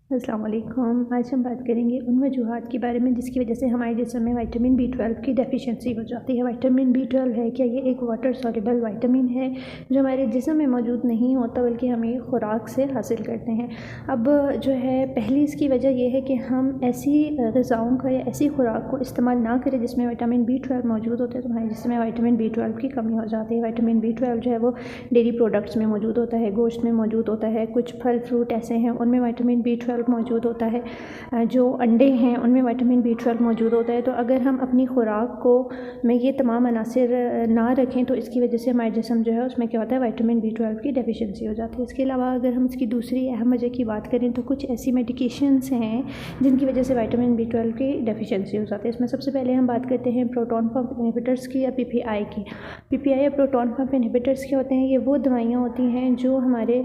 अस्सलाम वालेकुम। आज हम बात करेंगे उन वजूहात के बारे में जिसकी वजह से हमारे जिस्म में विटामिन B12 की डेफिशिएंसी हो जाती है। विटामिन B12 है क्या, ये एक वाटर सॉल्युबल विटामिन है जो हमारे जिस्म में मौजूद नहीं होता बल्कि हम ये खुराक से हासिल करते हैं। अब जो है पहली इसकी वजह यह है कि हम ऐसी ग़िज़ाओं का या ऐसी खुराक को इस्तेमाल ना करें जिसमें विटामिन B12 मौजूद होता है, तो हमारे जिस्म में विटामिन B12 की कमी हो जाती है। विटामिन B12 जो है वो डेयरी प्रोडक्ट्स में मौजूद होता है, गोश्त में मौजूद होता है, कुछ फल फ्रूट ऐसे हैं उनमें विटामिन B12 मौजूद होता है, जो अंडे हैं उनमें विटामिन B12 मौजूद होता है। तो अगर हम अपनी खुराक को में ये तमाम अनासिर ना रखें तो इसकी वजह से हमारे जिस्म जो है उसमें क्या होता है, विटामिन B12 की डेफिशिएंसी हो जाती है। इसके अलावा अगर हम इसकी दूसरी अहम वजह की बात करें तो कुछ ऐसी मेडिकेशंस हैं जिनकी वजह से विटामिन B12 की डेफिशिएंसी हो जाती है। इसमें सबसे पहले हम बात करते हैं प्रोटॉन पंप इनहिबिटर्स की या PPI की। PPI या प्रोटॉन पंप इनहिबिटर्स क्या होते हैं, ये वो दवाइयाँ होती हैं जो हमारे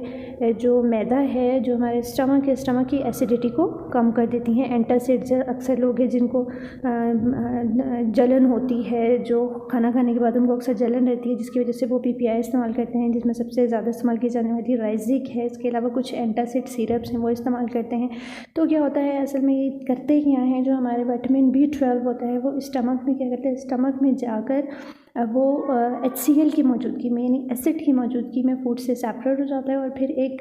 जो मैदा है, जो हमारे स्टमक की एसिडिटी को कम कर देती हैं। एंटासिड्स अक्सर लोग हैं जिनको जलन होती है, जो खाना खाने के बाद उनको अक्सर जलन रहती है जिसकी वजह से वो PPI इस्तेमाल करते हैं, जिसमें सबसे ज़्यादा इस्तेमाल की जाने वाली राइजिक है। इसके अलावा कुछ एंटासिड सिरप्स हैं वो इस्तेमाल करते हैं। तो क्या होता है असल में, ये करते क्या हैं, जो हमारे विटामिन B12 होता है वो स्टमक में क्या करते हैं, स्टमक में जाकर वो HCl की मौजूदगी में यानी एसिड की मौजूदगी में फूड से सेपरेट हो जाता है और फिर एक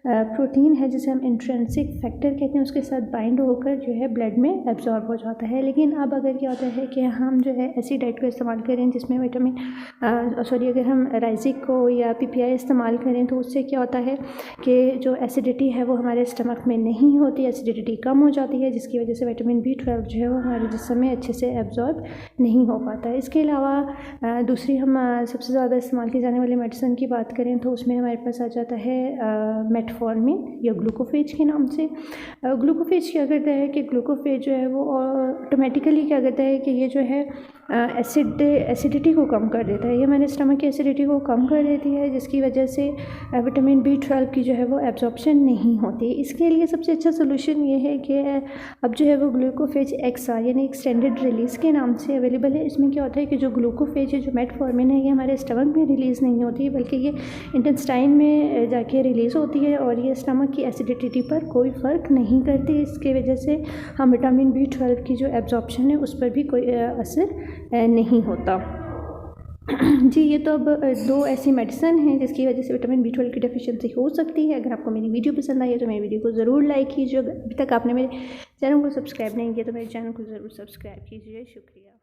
प्रोटीन है जिसे हम इंट्रिंसिक फैक्टर कहते हैं, उसके साथ बाइंड होकर जो है ब्लड में एब्जॉर्ब हो जाता है। लेकिन अब अगर क्या होता है कि हम जो है ऐसी डाइट को इस्तेमाल करें जिसमें अगर हम राइजिक को या PPI इस्तेमाल करें तो उससे क्या होता है कि जो एसिडिटी है वो हमारे स्टमक में नहीं होती, एसिडिटी कम हो जाती है जिसकी वजह से विटामिन B12 जो है वो हमारे जिस्म में अच्छे से एब्जॉर्ब नहीं हो पाता है। इसके अलावा दूसरी हम सबसे ज़्यादा इस्तेमाल की जाने वाली मेडिसिन की बात करें तो उसमें हमारे पास आ जाता है मेटफॉर्मिन या ग्लूकोफेज के नाम से। ग्लूकोफेज क्या करता है कि ग्लूकोफेज जो है वो ऑटोमेटिकली क्या करता है कि ये जो है एसिडिटी को कम कर देता है, ये हमारे स्टमक की एसिडिटी को कम कर देती है जिसकी वजह से विटामिन B12 की जो है वो एब्जॉर्प्शन नहीं होती। इसके लिए सबसे अच्छा सोल्यूशन ये है कि अब जो है वो ग्लूकोफेज XR यानी एक्सटेंडेड रिलीज़ के नाम से अवेलेबल है। इसमें क्या होता है कि जो ग्लूकोफेज है, जो मेटफॉर्मिन है, ये हमारे स्टमक में रिलीज़ नहीं होती है बल्कि ये इंटेस्टाइन में जाके रिलीज़ होती है और ये स्टमक की एसिडिटी पर कोई फ़र्क नहीं करती। इसके वजह से हम विटामिन B12 की जो एब्जॉर्प्शन है उस पर भी कोई असर नहीं होता। जी, ये तो अब दो ऐसी मेडिसिन हैं जिसकी वजह से विटामिन B12 की डेफिशिएंसी हो सकती है। अगर आपको मेरी वीडियो पसंद आई है तो मेरी वीडियो को ज़रूर लाइक कीजिए। अभी तक आपने मेरे चैनल को सब्सक्राइब नहीं किया तो मेरे चैनल को ज़रूर सब्सक्राइब कीजिए। शुक्रिया।